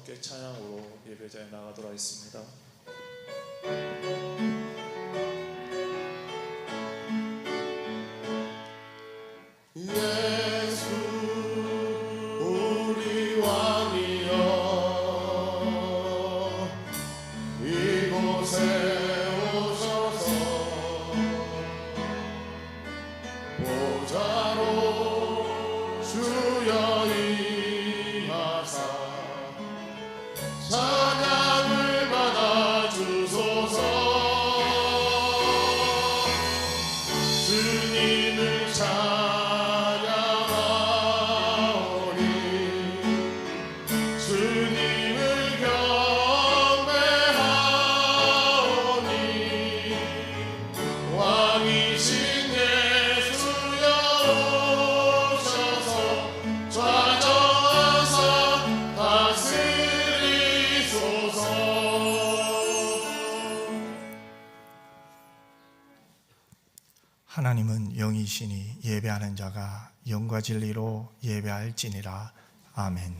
함께 찬양으로 예배자에 나가도록 하겠습니다. 예수 우리 왕이여 이곳에 오셔서 보좌로 주여 임하사 찬양을 받아 주소서. 주님을 찬양하오니 주님을 경배하오니 왕이신 예수여 오셔서 좌정하사 다스리소서. 하나님은 영이시니 예배하는 자가 영과 진리로 예배할지니라. 아멘.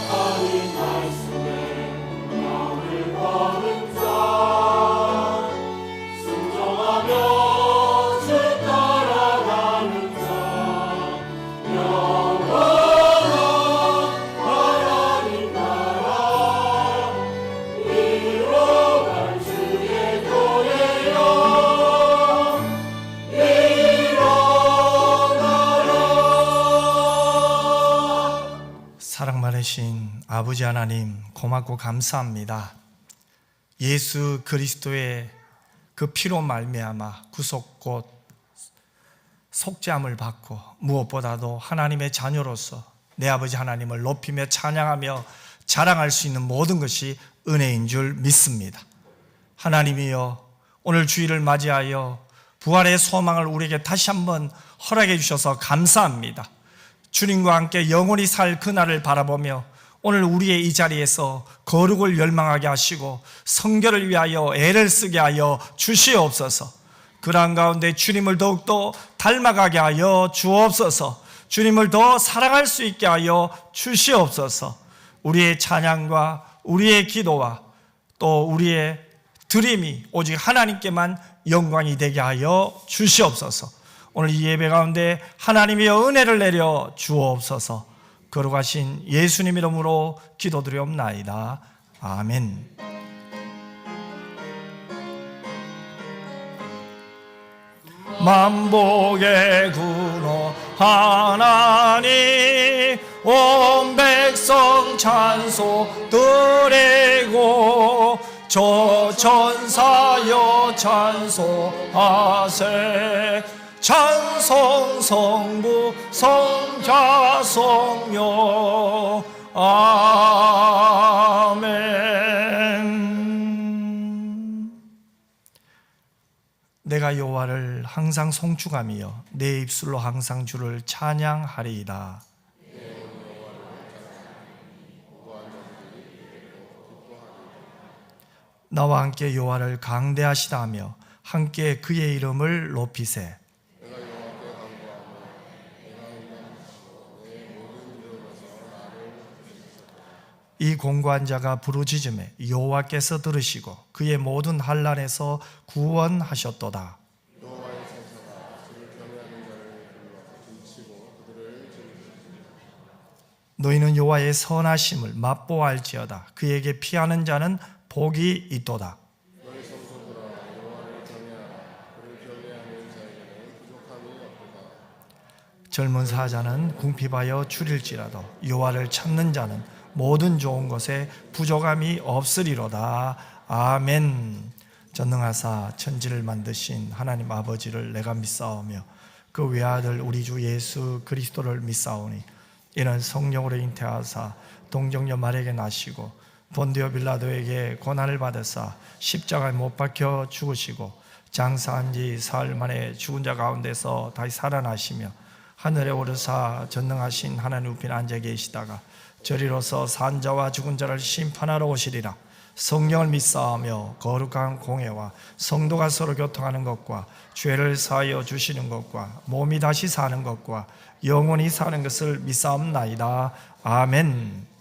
하나님 말씀에 마음을 거는 자 순종하며 주 따라가는 자 영원한 하나님 나라 이루어갈 주의 교회여 일어나라. 사랑 많으신 아버지 하나님, 고맙고 감사합니다. 예수 그리스도의 그 피로 말미암아 구속곧 속죄함을 받고 무엇보다도 하나님의 자녀로서 내 아버지 하나님을 높이며 찬양하며 자랑할 수 있는 모든 것이 은혜인 줄 믿습니다. 하나님이여, 오늘 주일을 맞이하여 부활의 소망을 우리에게 다시 한번 허락해 주셔서 감사합니다. 주님과 함께 영원히 살 그날을 바라보며 오늘 우리의 이 자리에서 거룩을 열망하게 하시고 성결을 위하여 애를 쓰게 하여 주시옵소서. 그러한 가운데 주님을 더욱더 닮아가게 하여 주옵소서. 주님을 더 사랑할 수 있게 하여 주시옵소서. 우리의 찬양과 우리의 기도와 또 우리의 드림이 오직 하나님께만 영광이 되게 하여 주시옵소서. 오늘 이 예배 가운데 하나님의 은혜를 내려 주옵소서. 거룩하신 예수님 이름으로 기도드리옵나이다. 아멘. 만복의 군호 하나님 온 백성 찬송 드리고 저 천사여 찬송하세. 찬송 성부 성자 성령 아멘. 내가 여호와를 항상 송축하며 내 입술로 항상 주를 찬양하리이다. 나와 함께 여호와를 강대하시다며 함께 그의 이름을 높이세. 이 공고한 자가 부르짖음에 여호와께서 들으시고 그의 모든 환난에서 구원하셨도다. 너희는 여호와의 선하심을 맛보아할지어다. 그에게 피하는 자는 복이 있도다. 젊은 사자는 궁핍하여 줄일지라도 여호와를 찾는 자는 모든 좋은 것에 부족함이 없으리로다. 아멘. 전능하사 천지를 만드신 하나님 아버지를 내가 믿사오며 그 외아들 우리 주 예수 그리스도를 믿사오니 이는 성령으로 잉태하사 동정녀 마리아에게 나시고 본디오 빌라도에게 고난을 받으사 십자가에 못 박혀 죽으시고 장사한 지 사흘 만에 죽은 자 가운데서 다시 살아나시며 하늘에 오르사 전능하신 하나님 우편에 앉아 계시다가 저리로서 산자와 죽은 자를 심판하러 오시리라. 성령을 믿사하며 거룩한 공회와 성도가 서로 교통하는 것과 죄를 사하여 주시는 것과 몸이 다시 사는 것과 영원히 사는 것을 믿사옵나이다. 아멘.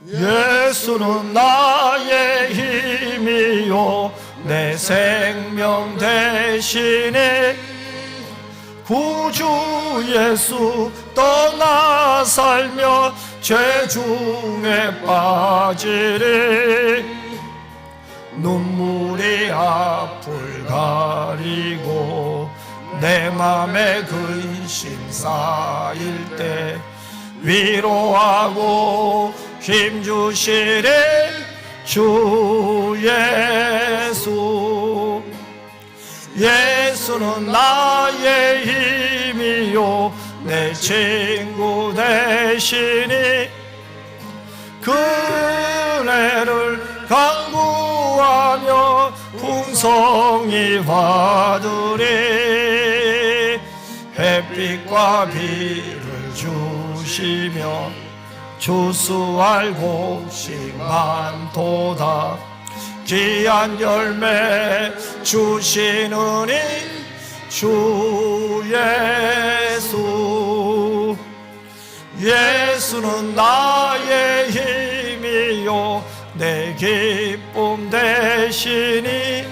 예수는 나의 힘이요 내 생명 대신에 구주 예수 떠나 살며 죄 중에 빠지리 눈물이 앞을 가리고 내 맘에 근심 쌓일 때 위로하고 힘주시리 주 예수. 예수는 나의 힘이요 내 친구 되시니 그네를 간구하며 풍성히 받으리 햇빛과 비를 주시며 추수할 곳이 많도다 귀한 열매 주시느니 주 예수. 예수는 나의 힘이요 내 기쁨 되시니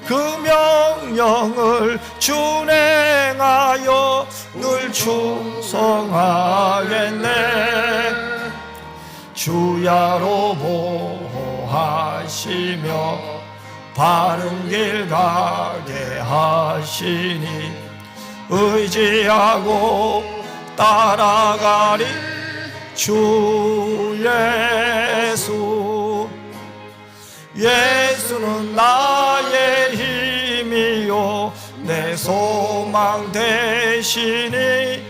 그 명령을 준행하여 늘 충성하겠네 주야로 보호하시며 바른 길 가게 하시니 의지하고 따라가리 주 예수. 예수는 나의 힘이요 내 소망 되시니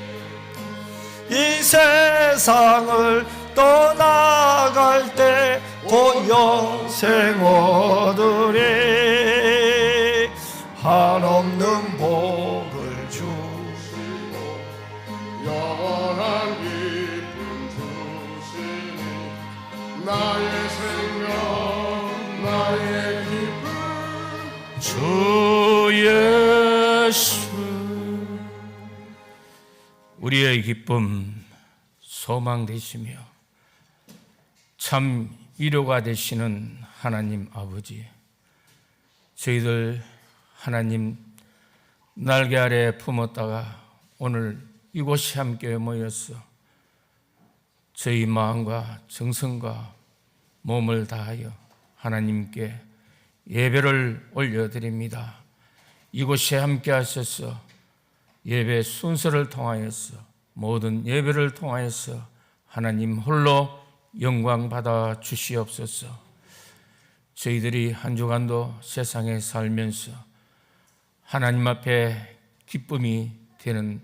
이 세상을 떠나갈 때 곧 영생 얻으리 한없는 복을 주시고 영원한 기쁨 주시니 나의 생명 나의 기쁨 주 예수. 우리의 기쁨 소망 되시며 참 위로가 되시는 하나님 아버지, 저희들 하나님 날개 아래 품었다가 오늘 이곳이 함께 모여서 저희 마음과 정성과 몸을 다하여 하나님께 예배를 올려드립니다. 이곳에 함께 하셔서 예배 순서를 통하여서 모든 예배를 통하여서 하나님 홀로 영광 받아 주시옵소서. 저희들이 한 주간도 세상에 살면서 하나님 앞에 기쁨이 되는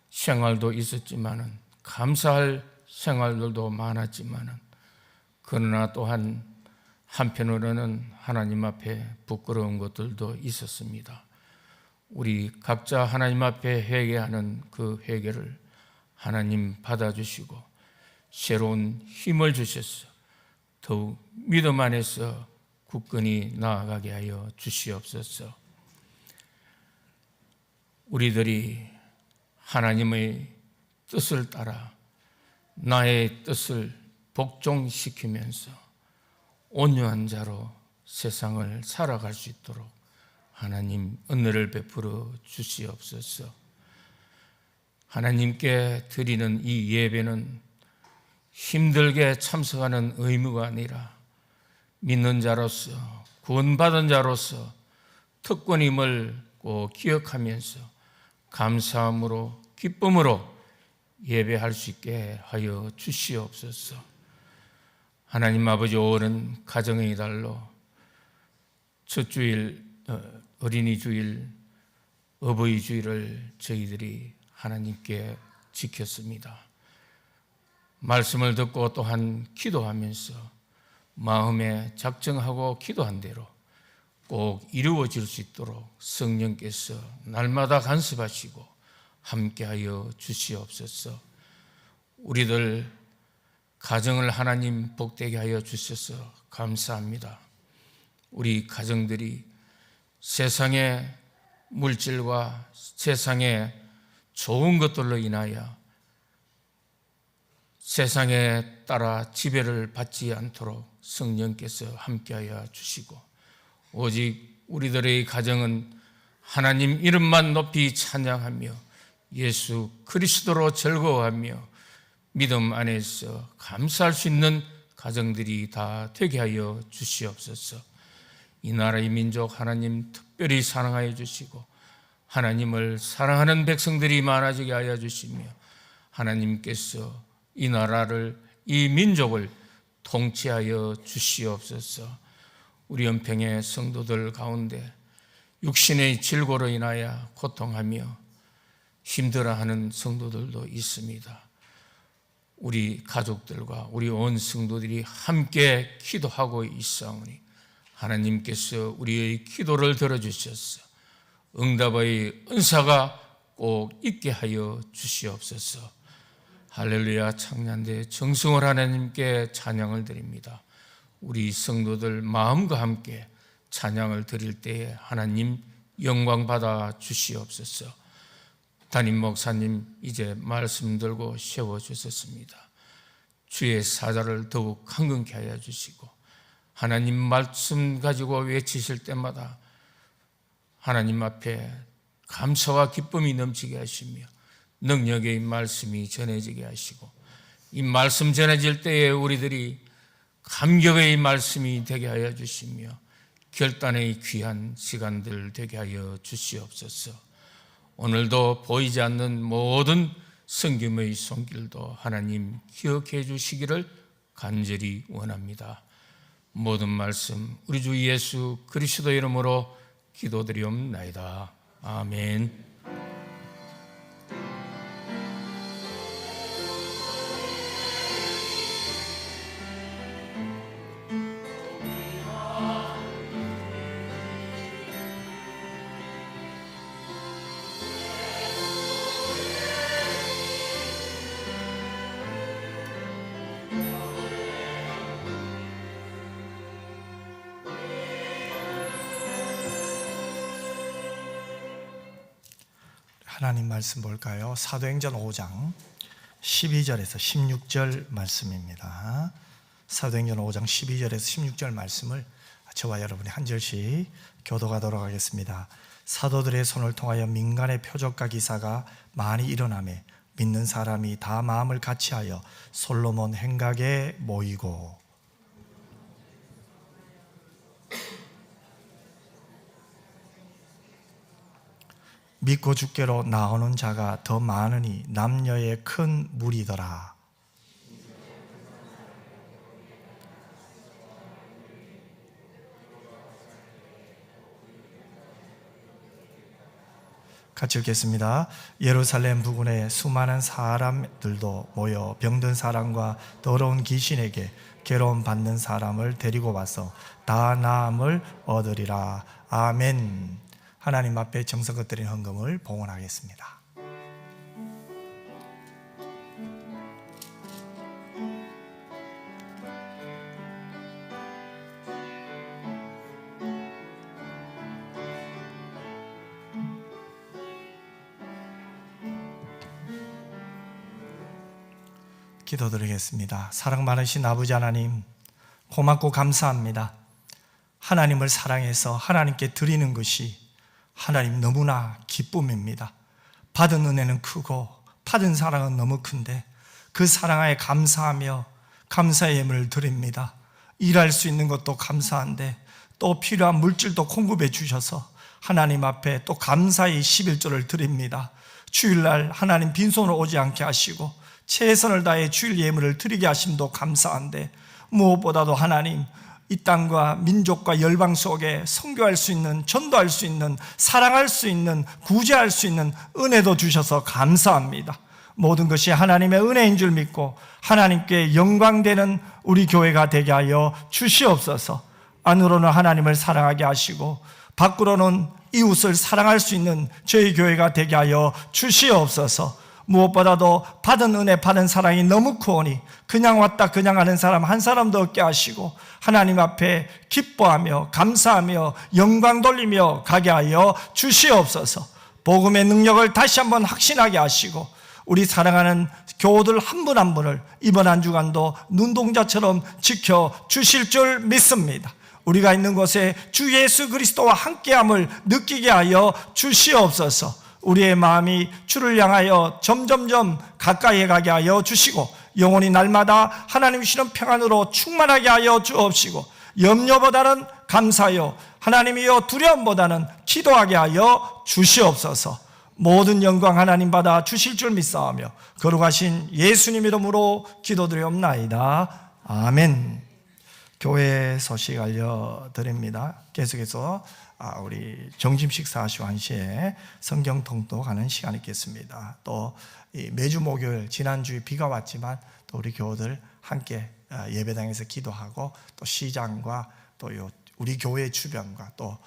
생활도 있었지만은 감사할 생활들도 많았지만은 그러나 또한 한편으로는 하나님 앞에 부끄러운 것들도 있었습니다. 우리 각자 하나님 앞에 회개하는 그 회개를 하나님 받아주시고 새로운 힘을 주셔서 더욱 믿음 안에서 굳건히 나아가게 하여 주시옵소서. 우리들이 하나님의 뜻을 따라 나의 뜻을 복종시키면서 온유한 자로 세상을 살아갈 수 있도록 하나님 은혜를 베풀어 주시옵소서. 하나님께 드리는 이 예배는 힘들게 참석하는 의무가 아니라 믿는 자로서 구원받은 자로서 특권임을 꼭 기억하면서 감사함으로 기쁨으로 예배할 수 있게 하여 주시옵소서. 하나님 아버지, 오늘은 가정의 달로 첫 주일 어린이 주일, 어버이 주일을 저희들이 하나님께 지켰습니다. 말씀을 듣고 또한 기도하면서 마음에 작정하고 기도한 대로 꼭 이루어질 수 있도록 성령께서 날마다 간섭하시고 함께하여 주시옵소서. 우리들 가정을 하나님 복되게 하여 주셔서 감사합니다. 우리 가정들이 세상의 물질과 세상의 좋은 것들로 인하여 세상에 따라 지배를 받지 않도록 성령께서 함께하여 주시고, 오직 우리들의 가정은 하나님 이름만 높이 찬양하며 예수 그리스도로 즐거워하며 믿음 안에서 감사할 수 있는 가정들이 다 되게 하여 주시옵소서. 이 나라의 민족 하나님 특별히 사랑하여 주시고 하나님을 사랑하는 백성들이 많아지게 하여 주시며, 하나님께서 이 나라를, 이 민족을 통치하여 주시옵소서. 우리 연평의 성도들 가운데 육신의 질고로 인하여 고통하며 힘들어하는 성도들도 있습니다. 우리 가족들과 우리 온 성도들이 함께 기도하고 있사오니 하나님께서 우리의 기도를 들어주셔서 응답의 은사가 꼭 있게 하여 주시옵소서. 할렐루야. 창년대 정성을 하나님께 찬양을 드립니다. 우리 성도들 마음과 함께 찬양을 드릴 때에 하나님 영광 받아 주시옵소서. 담임 목사님 이제 말씀 들고 세워주셨습니다. 주의 사자를 더욱 강건케 하여 주시고, 하나님 말씀 가지고 외치실 때마다 하나님 앞에 감사와 기쁨이 넘치게 하시며 능력의 말씀이 전해지게 하시고, 이 말씀 전해질 때에 우리들이 감격의 말씀이 되게 하여 주시며 결단의 귀한 시간들 되게 하여 주시옵소서. 오늘도 보이지 않는 모든 성김의 손길도 하나님 기억해 주시기를 간절히 원합니다. 모든 말씀 우리 주 예수 그리스도 이름으로 기도드리옵나이다. 아멘. 하나님 말씀 볼까요? 사도행전 5장 12절에서 16절 말씀입니다. 사도행전 5장 12절에서 16절 말씀을 저와 여러분이 한 절씩 교도하도록 하겠습니다. 사도들의 손을 통하여 민간의 표적과 기사가 많이 일어나매 믿는 사람이 다 마음을 같이하여 솔로몬 행각에 모이고, 믿고 주께로 나오는 자가 더 많으니 남녀의 큰 무리더라. 같이 읽겠습니다. 예루살렘 부근에 수많은 사람들도 모여 병든 사람과 더러운 귀신에게 괴로움 받는 사람을 데리고 와서 다 나음을 얻으리라. 아멘. 하나님 앞에 정성껏 드린 헌금을 봉헌하겠습니다. 기도드리겠습니다. 사랑 많으신 아버지 하나님, 고맙고 감사합니다. 하나님을 사랑해서 하나님께 드리는 것이 하나님 너무나 기쁨입니다. 받은 은혜는 크고 받은 사랑은 너무 큰데 그 사랑에 감사하며 감사의 예물을 드립니다. 일할 수 있는 것도 감사한데 또 필요한 물질도 공급해 주셔서 하나님 앞에 또 감사의 11조를 드립니다. 주일날 하나님 빈손으로 오지 않게 하시고 최선을 다해 주일 예물을 드리게 하심도 감사한데, 무엇보다도 하나님 이 땅과 민족과 열방 속에 선교할 수 있는, 전도할 수 있는, 사랑할 수 있는, 구제할 수 있는 은혜도 주셔서 감사합니다. 모든 것이 하나님의 은혜인 줄 믿고 하나님께 영광되는 우리 교회가 되게 하여 주시옵소서. 안으로는 하나님을 사랑하게 하시고 밖으로는 이웃을 사랑할 수 있는 저희 교회가 되게 하여 주시옵소서. 무엇보다도 받은 은혜, 받은 사랑이 너무 크오니 그냥 왔다 그냥 하는 사람 한 사람도 없게 하시고 하나님 앞에 기뻐하며 감사하며 영광 돌리며 가게 하여 주시옵소서. 복음의 능력을 다시 한번 확신하게 하시고 우리 사랑하는 교우들 한 분 한 분을 이번 한 주간도 눈동자처럼 지켜 주실 줄 믿습니다. 우리가 있는 곳에 주 예수 그리스도와 함께함을 느끼게 하여 주시옵소서. 우리의 마음이 주를 향하여 점점점 가까이 가게 하여 주시고 영혼이 날마다 하나님 주시는 평안으로 충만하게 하여 주옵시고 염려보다는 감사요 하나님이여 두려움보다는 기도하게 하여 주시옵소서. 모든 영광 하나님 받아 주실 줄 믿사오며 거룩하신 예수님 이름으로 기도드리옵나이다. 아멘. 교회 소식 알려드립니다. 계속해서 우리 점심 식사하시고 1시에 성경 통독하는 시간이 있겠습니다. 또 매주 목요일 지난주에 비가 왔지만 또 우리 교우들 함께 예배당에서 기도하고 또 시장과 또 우리 교회 주변과 또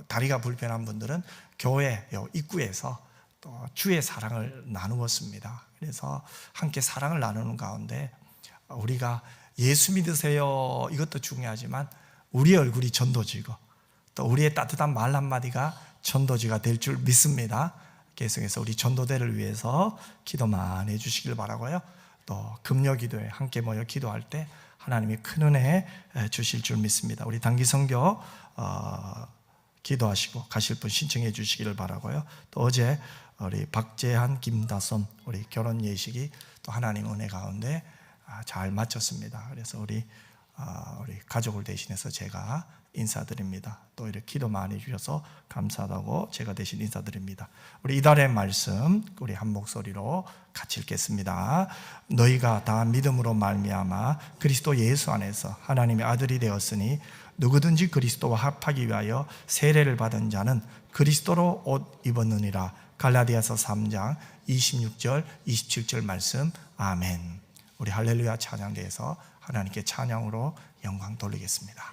다리가 불편한 분들은 교회 입구에서 또 주의 사랑을 나누었습니다. 그래서 함께 사랑을 나누는 가운데 우리가 예수 믿으세요 이것도 중요하지만 우리 얼굴이 전도지고 또 우리의 따뜻한 말 한마디가 전도지가 될 줄 믿습니다. 계속해서 우리 전도대를 위해서 기도 많이 해주시길 바라고요. 또 금요 기도에 함께 모여 기도할 때 하나님이 큰 은혜 주실 줄 믿습니다. 우리 단기 선교 기도하시고 가실 분 신청해 주시기를 바라고요. 또 어제 우리 박재한, 김다솜 우리 결혼 예식이 또 하나님 은혜 가운데 잘 마쳤습니다. 그래서 우리 가족을 대신해서 제가 인사드립니다. 또 이렇게 기도 많이 주셔서 감사하다고 제가 대신 인사드립니다. 우리 이달의 말씀 우리 한 목소리로 같이 읽겠습니다. 너희가 다 믿음으로 말미암아 그리스도 예수 안에서 하나님의 아들이 되었으니 누구든지 그리스도와 합하기 위하여 세례를 받은 자는 그리스도로 옷 입었느니라. 갈라디아서 3장 26절 27절 말씀. 아멘. 우리 할렐루야 찬양대에서 하나님께 찬양으로 영광 돌리겠습니다.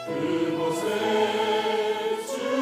그곳에 주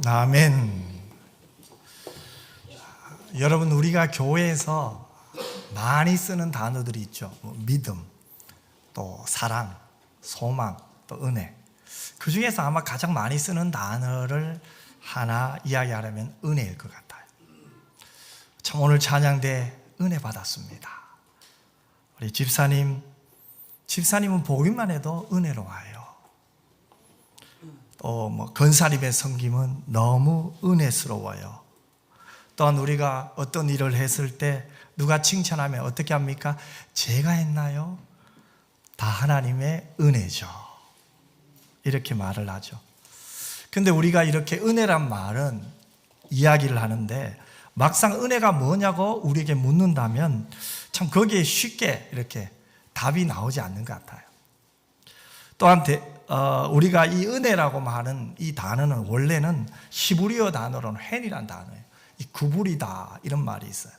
아멘. 여러분, 우리가 교회에서 많이 쓰는 단어들이 있죠. 믿음, 또 사랑, 소망, 또 은혜. 그 중에서 아마 가장 많이 쓰는 단어를 하나 이야기하려면 은혜일 것 같아요. 참 오늘 찬양 때 은혜 받았습니다. 우리 집사님은 보기만 해도 은혜로워요. 또 건사님의 섬김은 너무 은혜스러워요. 또한 우리가 어떤 일을 했을 때 누가 칭찬하면 어떻게 합니까? 제가 했나요? 다 하나님의 은혜죠. 이렇게 말을 하죠. 근데 우리가 이렇게 은혜란 말은 이야기를 하는데 막상 은혜가 뭐냐고 우리에게 묻는다면 참 거기에 쉽게 이렇게 답이 나오지 않는 것 같아요. 또한 우리가 이 은혜라고 하는 이 단어는 원래는 히브리어 단어로는 헨이라는 단어예요. 이 구부리다 이런 말이 있어요.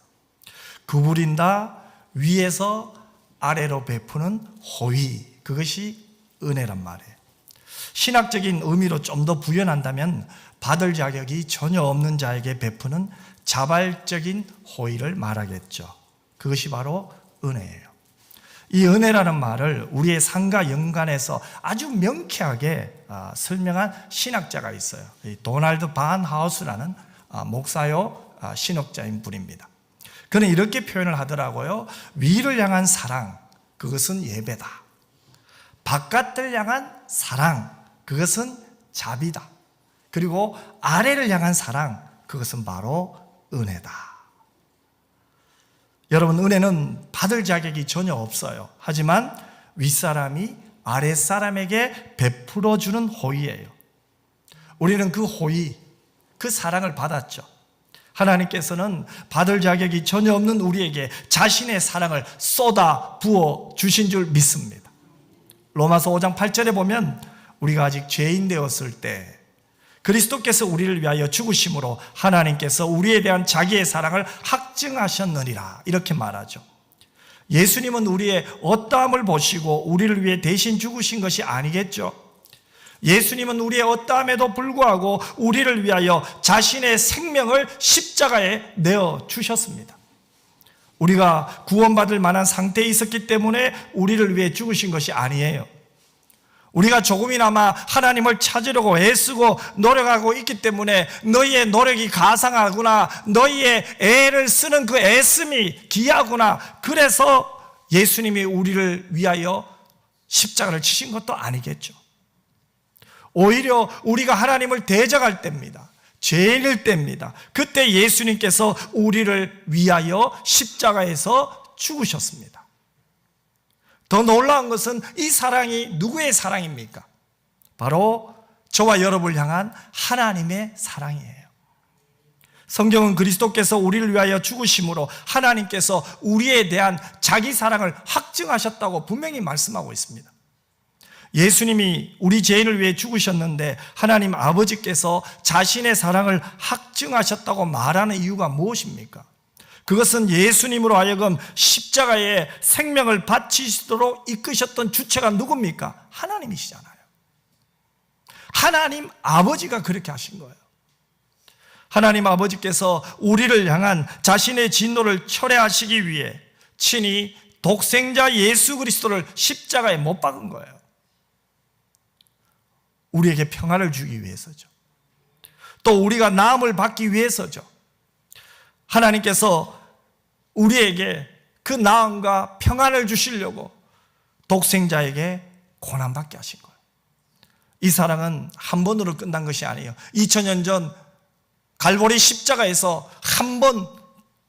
구부린다, 위에서 아래로 베푸는 호의, 그것이 은혜란 말이에요. 신학적인 의미로 좀 더 부연한다면 받을 자격이 전혀 없는 자에게 베푸는 자발적인 호의를 말하겠죠. 그것이 바로 은혜예요. 이 은혜라는 말을 우리의 삶과 연관해서 아주 명쾌하게 설명한 신학자가 있어요. 도널드 반 하우스라는 목사요 신학자인 분입니다. 그는 이렇게 표현을 하더라고요. 위를 향한 사랑, 그것은 예배다. 바깥을 향한 사랑, 그것은 자비다. 그리고 아래를 향한 사랑, 그것은 바로 은혜다. 여러분, 은혜는 받을 자격이 전혀 없어요. 하지만 윗사람이 아랫사람에게 베풀어주는 호의예요. 우리는 그 호의, 그 사랑을 받았죠. 하나님께서는 받을 자격이 전혀 없는 우리에게 자신의 사랑을 쏟아 부어 주신 줄 믿습니다. 로마서 5장 8절에 보면 우리가 아직 죄인 되었을 때 그리스도께서 우리를 위하여 죽으심으로 하나님께서 우리에 대한 자기의 사랑을 확증하셨느니라, 이렇게 말하죠. 예수님은 우리의 어떠함을 보시고 우리를 위해 대신 죽으신 것이 아니겠죠. 예수님은 우리의 어떠함에도 불구하고 우리를 위하여 자신의 생명을 십자가에 내어주셨습니다. 우리가 구원받을 만한 상태에 있었기 때문에 우리를 위해 죽으신 것이 아니에요. 우리가 조금이나마 하나님을 찾으려고 애쓰고 노력하고 있기 때문에 너희의 노력이 가상하구나, 너희의 애를 쓰는 그 애씀이 귀하구나, 그래서 예수님이 우리를 위하여 십자가를 치신 것도 아니겠죠. 오히려 우리가 하나님을 대적할 때입니다. 죄인일 때입니다. 그때 예수님께서 우리를 위하여 십자가에서 죽으셨습니다. 더 놀라운 것은 이 사랑이 누구의 사랑입니까? 바로 저와 여러분을 향한 하나님의 사랑이에요. 성경은 그리스도께서 우리를 위하여 죽으심으로 하나님께서 우리에 대한 자기 사랑을 확증하셨다고 분명히 말씀하고 있습니다. 예수님이 우리 죄인을 위해 죽으셨는데 하나님 아버지께서 자신의 사랑을 확증하셨다고 말하는 이유가 무엇입니까? 그것은 예수님으로 하여금 십자가에 생명을 바치시도록 이끄셨던 주체가 누굽니까? 하나님이시잖아요. 하나님 아버지가 그렇게 하신 거예요. 하나님 아버지께서 우리를 향한 자신의 진노를 철회하시기 위해 친히 독생자 예수 그리스도를 십자가에 못 박은 거예요. 우리에게 평안을 주기 위해서죠. 또 우리가 나음을 받기 위해서죠. 하나님께서 우리에게 그 나음과 평안을 주시려고 독생자에게 고난받게 하신 거예요. 이 사랑은 한 번으로 끝난 것이 아니에요. 2000년 전 갈보리 십자가에서 한 번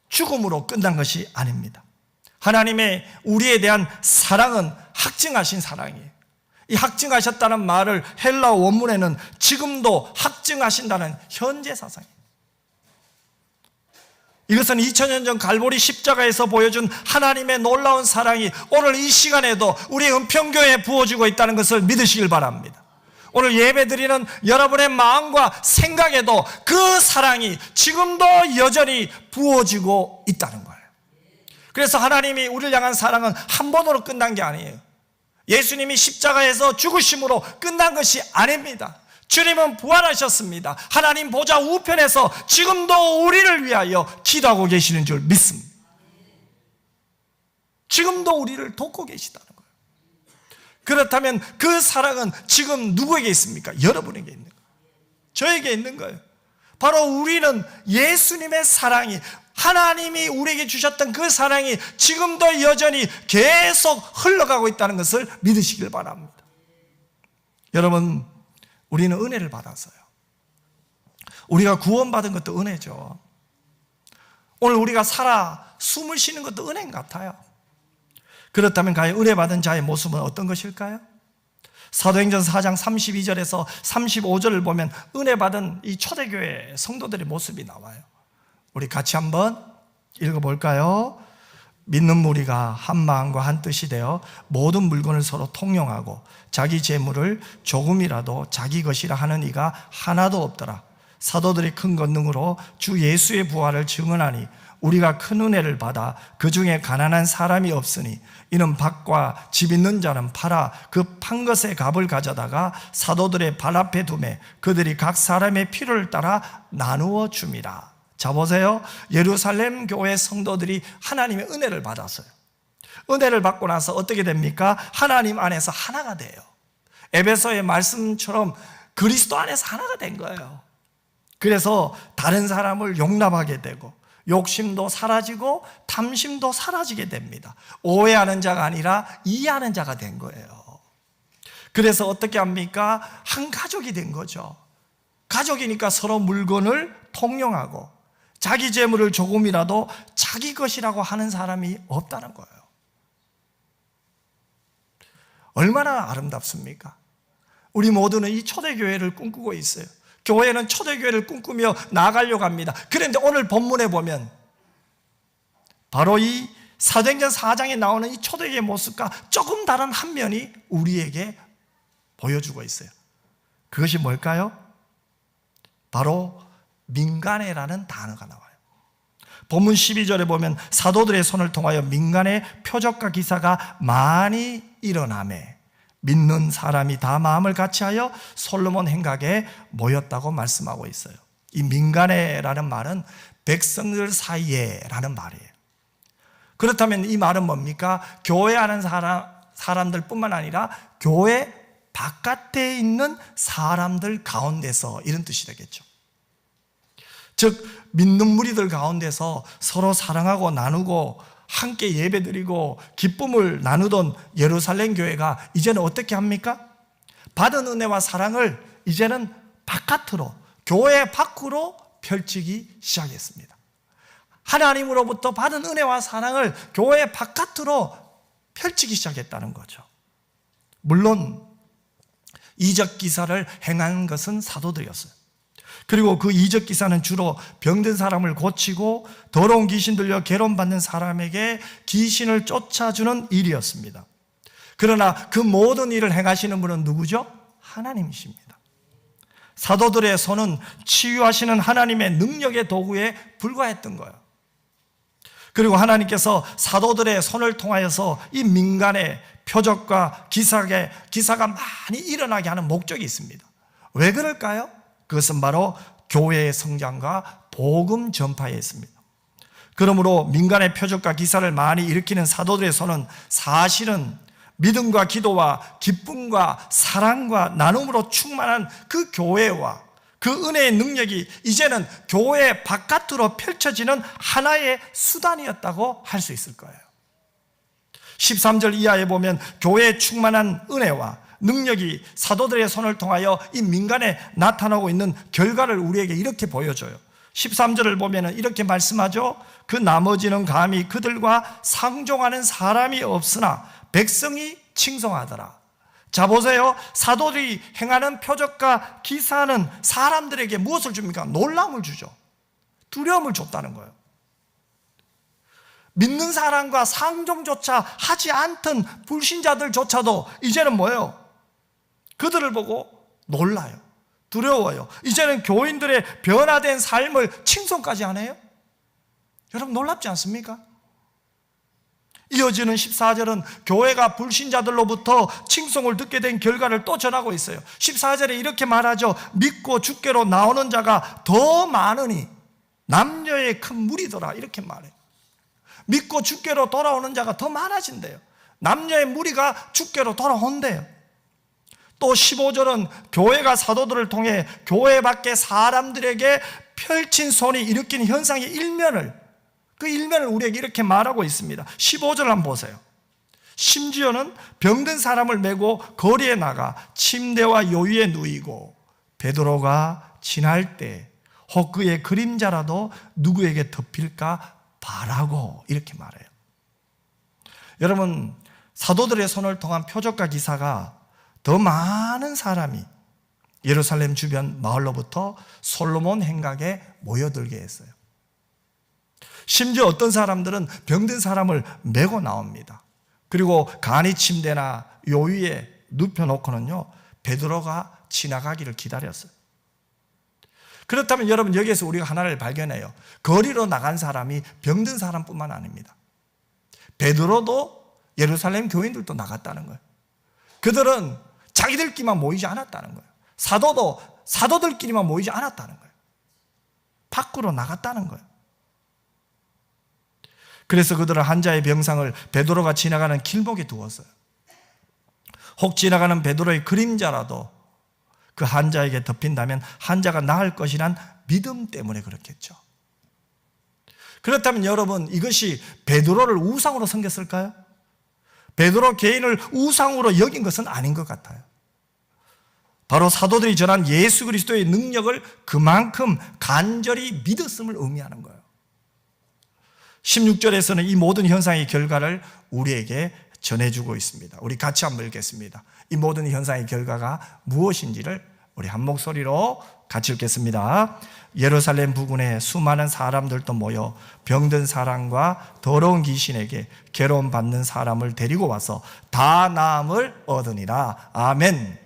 죽음으로 끝난 것이 아닙니다. 하나님의 우리에 대한 사랑은 확증하신 사랑이에요. 이 확증하셨다는 말을 헬라 원문에는 지금도 확증하신다는 현재 사상이에요. 이것은 2000년 전 갈보리 십자가에서 보여준 하나님의 놀라운 사랑이 오늘 이 시간에도 우리 은평교회에 부어지고 있다는 것을 믿으시길 바랍니다. 오늘 예배드리는 여러분의 마음과 생각에도 그 사랑이 지금도 여전히 부어지고 있다는 거예요. 그래서 하나님이 우리를 향한 사랑은 한 번으로 끝난 게 아니에요. 예수님이 십자가에서 죽으심으로 끝난 것이 아닙니다. 주님은 부활하셨습니다. 하나님 보좌 우편에서 지금도 우리를 위하여 기도하고 계시는 줄 믿습니다. 지금도 우리를 돕고 계시다는 거예요. 그렇다면 그 사랑은 지금 누구에게 있습니까? 여러분에게 있는 거예요. 저에게 있는 거예요. 바로 우리는 예수님의 사랑이, 하나님이 우리에게 주셨던 그 사랑이 지금도 여전히 계속 흘러가고 있다는 것을 믿으시길 바랍니다. 여러분, 우리는 은혜를 받았어요. 우리가 구원받은 것도 은혜죠. 오늘 우리가 살아 숨을 쉬는 것도 은혜인 것 같아요. 그렇다면 과연 은혜 받은 자의 모습은 어떤 것일까요? 사도행전 4장 32절에서 35절을 보면 은혜 받은 이 초대교회 성도들의 모습이 나와요. 우리 같이 한번 읽어볼까요? 믿는 무리가 한 마음과 한 뜻이 되어 모든 물건을 서로 통용하고 자기 재물을 조금이라도 자기 것이라 하는 이가 하나도 없더라. 사도들이 큰 권능으로 주 예수의 부활을 증언하니 우리가 큰 은혜를 받아 그 중에 가난한 사람이 없으니 이는 밭과 집 있는 자는 팔아 그 판 것의 값을 가져다가 사도들의 발 앞에 두매 그들이 각 사람의 필요를 따라 나누어 줌이라. 자, 보세요. 예루살렘 교회 성도들이 하나님의 은혜를 받았어요. 은혜를 받고 나서 어떻게 됩니까? 하나님 안에서 하나가 돼요. 에베소의 말씀처럼 그리스도 안에서 하나가 된 거예요. 그래서 다른 사람을 용납하게 되고 욕심도 사라지고 탐심도 사라지게 됩니다. 오해하는 자가 아니라 이해하는 자가 된 거예요. 그래서 어떻게 합니까? 한 가족이 된 거죠. 가족이니까 서로 물건을 통용하고 자기 재물을 조금이라도 자기 것이라고 하는 사람이 없다는 거예요. 얼마나 아름답습니까? 우리 모두는 이 초대교회를 꿈꾸고 있어요. 교회는 초대교회를 꿈꾸며 나아가려고 합니다. 그런데 오늘 본문에 보면 바로 이 사도행전 4장에 나오는 이 초대교회의 모습과 조금 다른 한 면이 우리에게 보여주고 있어요. 그것이 뭘까요? 바로 민간회라는 단어가 나와요. 본문 12절에 보면 사도들의 손을 통하여 민간의 표적과 기사가 많이 일어나매 믿는 사람이 다 마음을 같이하여 솔로몬 행각에 모였다고 말씀하고 있어요. 이 민간회라는 말은 백성들 사이에라는 말이에요. 그렇다면 이 말은 뭡니까? 교회하는 사람들 뿐만 아니라 교회 바깥에 있는 사람들 가운데서, 이런 뜻이 되겠죠. 즉 믿는 무리들 가운데서 서로 사랑하고 나누고 함께 예배드리고 기쁨을 나누던 예루살렘 교회가 이제는 어떻게 합니까? 받은 은혜와 사랑을 이제는 바깥으로, 교회 밖으로 펼치기 시작했습니다. 하나님으로부터 받은 은혜와 사랑을 교회 바깥으로 펼치기 시작했다는 거죠. 물론 이적 기사를 행한 것은 사도들이었어요. 그리고 그 이적 기사는 주로 병든 사람을 고치고 더러운 귀신 들려 괴로움받는 사람에게 귀신을 쫓아주는 일이었습니다. 그러나 그 모든 일을 행하시는 분은 누구죠? 하나님이십니다. 사도들의 손은 치유하시는 하나님의 능력의 도구에 불과했던 거예요. 그리고 하나님께서 사도들의 손을 통하여서 이 민간의 표적과 기사가 많이 일어나게 하는 목적이 있습니다. 왜 그럴까요? 그것은 바로 교회의 성장과 복음 전파에 있습니다. 그러므로 민간의 표적과 기사를 많이 일으키는 사도들의 손은 사실은 믿음과 기도와 기쁨과 사랑과 나눔으로 충만한 그 교회와 그 은혜의 능력이 이제는 교회 바깥으로 펼쳐지는 하나의 수단이었다고 할 수 있을 거예요. 13절 이하에 보면 교회에 충만한 은혜와 능력이 사도들의 손을 통하여 이 민간에 나타나고 있는 결과를 우리에게 이렇게 보여줘요. 13절을 보면 이렇게 말씀하죠. 그 나머지는 감히 그들과 상종하는 사람이 없으나 백성이 칭송하더라. 자, 보세요. 사도들이 행하는 표적과 기사는 사람들에게 무엇을 줍니까? 놀라움을 주죠. 두려움을 줬다는 거예요. 믿는 사람과 상종조차 하지 않던 불신자들조차도 이제는 뭐예요? 그들을 보고 놀라요. 두려워요. 이제는 교인들의 변화된 삶을 칭송까지 하네요. 여러분 놀랍지 않습니까? 이어지는 14절은 교회가 불신자들로부터 칭송을 듣게 된 결과를 또 전하고 있어요. 14절에 이렇게 말하죠. 믿고 주께로 나오는 자가 더 많으니 남녀의 큰 무리더라, 이렇게 말해요. 믿고 주께로 돌아오는 자가 더 많아진대요. 남녀의 무리가 주께로 돌아온대요. 또 15절은 교회가 사도들을 통해 교회 밖의 사람들에게 펼친 손이 일으킨 현상의 일면을, 그 일면을 우리에게 이렇게 말하고 있습니다. 15절 한번 보세요. 심지어는 병든 사람을 메고 거리에 나가 침대와 요위에 누이고 베드로가 지날 때 혹 그의 그림자라도 누구에게 덮일까 바라고, 이렇게 말해요. 여러분, 사도들의 손을 통한 표적과 기사가 더 많은 사람이 예루살렘 주변 마을로부터 솔로몬 행각에 모여들게 했어요. 심지어 어떤 사람들은 병든 사람을 메고 나옵니다. 그리고 간이 침대나 요위에 눕혀놓고는요, 베드로가 지나가기를 기다렸어요. 그렇다면 여러분, 여기에서 우리가 하나를 발견해요. 거리로 나간 사람이 병든 사람뿐만 아닙니다. 베드로도 예루살렘 교인들도 나갔다는 거예요. 그들은 자기들끼리만 모이지 않았다는 거예요. 사도도 사도들끼리만 모이지 않았다는 거예요. 밖으로 나갔다는 거예요. 그래서 그들은 환자의 병상을 베드로가 지나가는 길목에 두었어요. 혹 지나가는 베드로의 그림자라도 그 환자에게 덮인다면 환자가 나을 것이란 믿음 때문에 그렇겠죠. 그렇다면 여러분, 이것이 베드로를 우상으로 섬겼을까요? 베드로 개인을 우상으로 여긴 것은 아닌 것 같아요. 바로 사도들이 전한 예수 그리스도의 능력을 그만큼 간절히 믿었음을 의미하는 거예요. 16절에서는 이 모든 현상의 결과를 우리에게 전해주고 있습니다. 우리 같이 한번 읽겠습니다. 이 모든 현상의 결과가 무엇인지를 우리 한 목소리로 같이 읽겠습니다. 예루살렘 부근에 수많은 사람들도 모여 병든 사람과 더러운 귀신에게 괴로움 받는 사람을 데리고 와서 다 나음을 얻으니라. 아멘.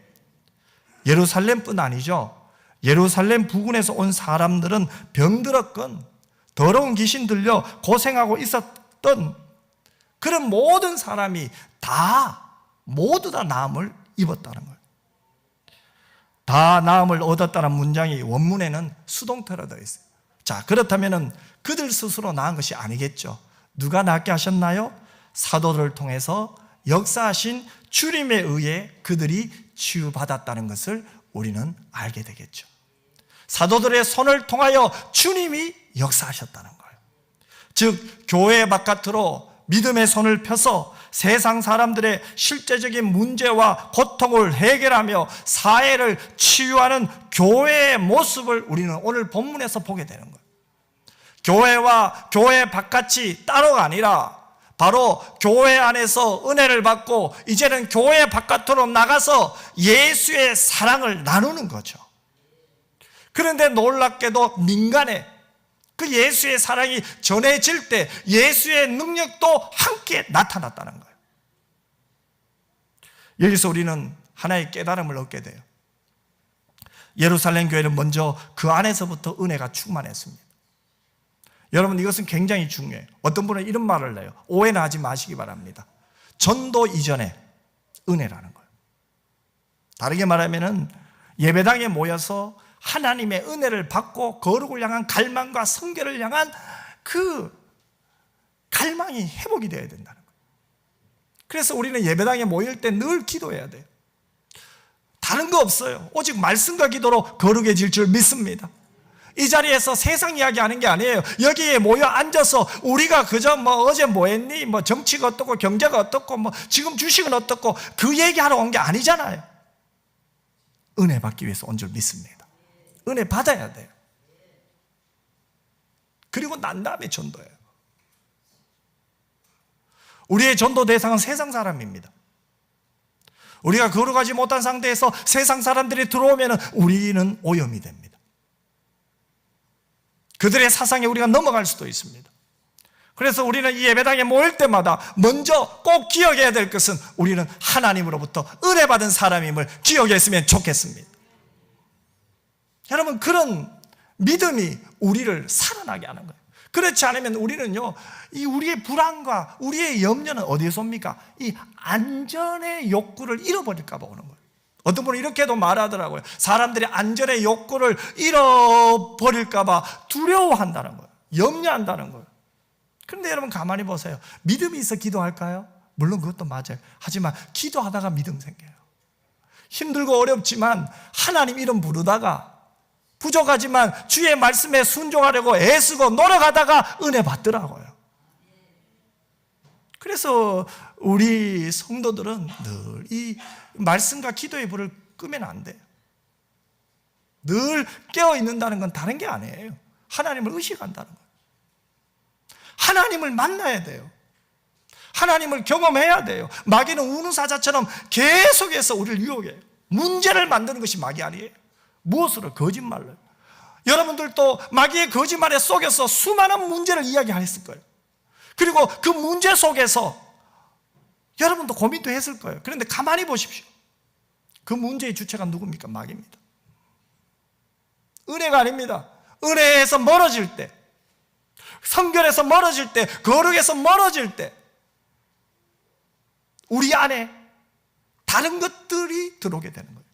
예루살렘뿐 아니죠. 예루살렘 부근에서 온 사람들은 병들었건 더러운 귀신 들려 고생하고 있었던 그런 모든 사람이 모두 다 나음을 입었다는 거예요. 다 나음을 얻었다는 문장이 원문에는 수동태로 되어 있어요. 자, 그렇다면 그들 스스로 나은 것이 아니겠죠. 누가 낫게 하셨나요? 사도들을 통해서 역사하신 주님에 의해 그들이 치유받았다는 것을 우리는 알게 되겠죠. 사도들의 손을 통하여 주님이 역사하셨다는 거예요. 즉, 교회 바깥으로 믿음의 손을 펴서 세상 사람들의 실제적인 문제와 고통을 해결하며 사회를 치유하는 교회의 모습을 우리는 오늘 본문에서 보게 되는 거예요. 교회와 교회 바깥이 따로가 아니라 바로 교회 안에서 은혜를 받고 이제는 교회 바깥으로 나가서 예수의 사랑을 나누는 거죠. 그런데 놀랍게도 민간에 그 예수의 사랑이 전해질 때 예수의 능력도 함께 나타났다는 거예요. 여기서 우리는 하나의 깨달음을 얻게 돼요. 예루살렘 교회는 먼저 그 안에서부터 은혜가 충만했습니다. 여러분, 이것은 굉장히 중요해요. 어떤 분은 이런 말을 해요. 오해는 하지 마시기 바랍니다. 전도 이전에 은혜라는 거예요. 다르게 말하면 예배당에 모여서 하나님의 은혜를 받고 거룩을 향한 갈망과 성결을 향한 그 갈망이 회복이 되어야 된다는 거예요. 그래서 우리는 예배당에 모일 때 늘 기도해야 돼요. 다른 거 없어요. 오직 말씀과 기도로 거룩해질 줄 믿습니다. 이 자리에서 세상 이야기하는 게 아니에요. 여기에 모여 앉아서 우리가 그저 어제 뭐 했니? 정치가 어떻고 경제가 어떻고 지금 주식은 어떻고 그 얘기하러 온 게 아니잖아요. 은혜 받기 위해서 온 줄 믿습니다. 은혜 받아야 돼요. 그리고 난 다음에 전도예요. 우리의 전도 대상은 세상 사람입니다. 우리가 거룩하지 못한 상태에서 세상 사람들이 들어오면 우리는 오염이 됩니다. 그들의 사상에 우리가 넘어갈 수도 있습니다. 그래서 우리는 이 예배당에 모일 때마다 먼저 꼭 기억해야 될 것은 우리는 하나님으로부터 은혜 받은 사람임을 기억했으면 좋겠습니다. 여러분, 그런 믿음이 우리를 살아나게 하는 거예요. 그렇지 않으면 우리는요, 이 우리의 불안과 우리의 염려는 어디에서 옵니까? 이 안전의 욕구를 잃어버릴까 봐 오는 거예요. 어떤 분은 이렇게도 말하더라고요. 사람들이 안전의 욕구를 잃어버릴까 봐 두려워한다는 거예요. 염려한다는 거예요. 그런데 여러분 가만히 보세요. 믿음이 있어 기도할까요? 물론 그것도 맞아요. 하지만 기도하다가 믿음 생겨요. 힘들고 어렵지만 하나님 이름 부르다가 부족하지만 주의 말씀에 순종하려고 애쓰고 노력하다가 은혜 받더라고요. 그래서 우리 성도들은 늘 이 말씀과 기도의 불을 끄면 안 돼요. 늘 깨어있는다는 건 다른 게 아니에요. 하나님을 의식한다는 거예요. 하나님을 만나야 돼요. 하나님을 경험해야 돼요. 마귀는 우는 사자처럼 계속해서 우리를 유혹해요. 문제를 만드는 것이 마귀 아니에요. 무엇으로? 거짓말로. 여러분들도 마귀의 거짓말에 속여서 수많은 문제를 이야기했을 거예요. 그리고 그 문제 속에서 여러분도 고민도 했을 거예요. 그런데 가만히 보십시오. 그 문제의 주체가 누굽니까? 마귀입니다. 은혜가 아닙니다. 은혜에서 멀어질 때, 성결에서 멀어질 때, 거룩에서 멀어질 때 우리 안에 다른 것들이 들어오게 되는 거예요.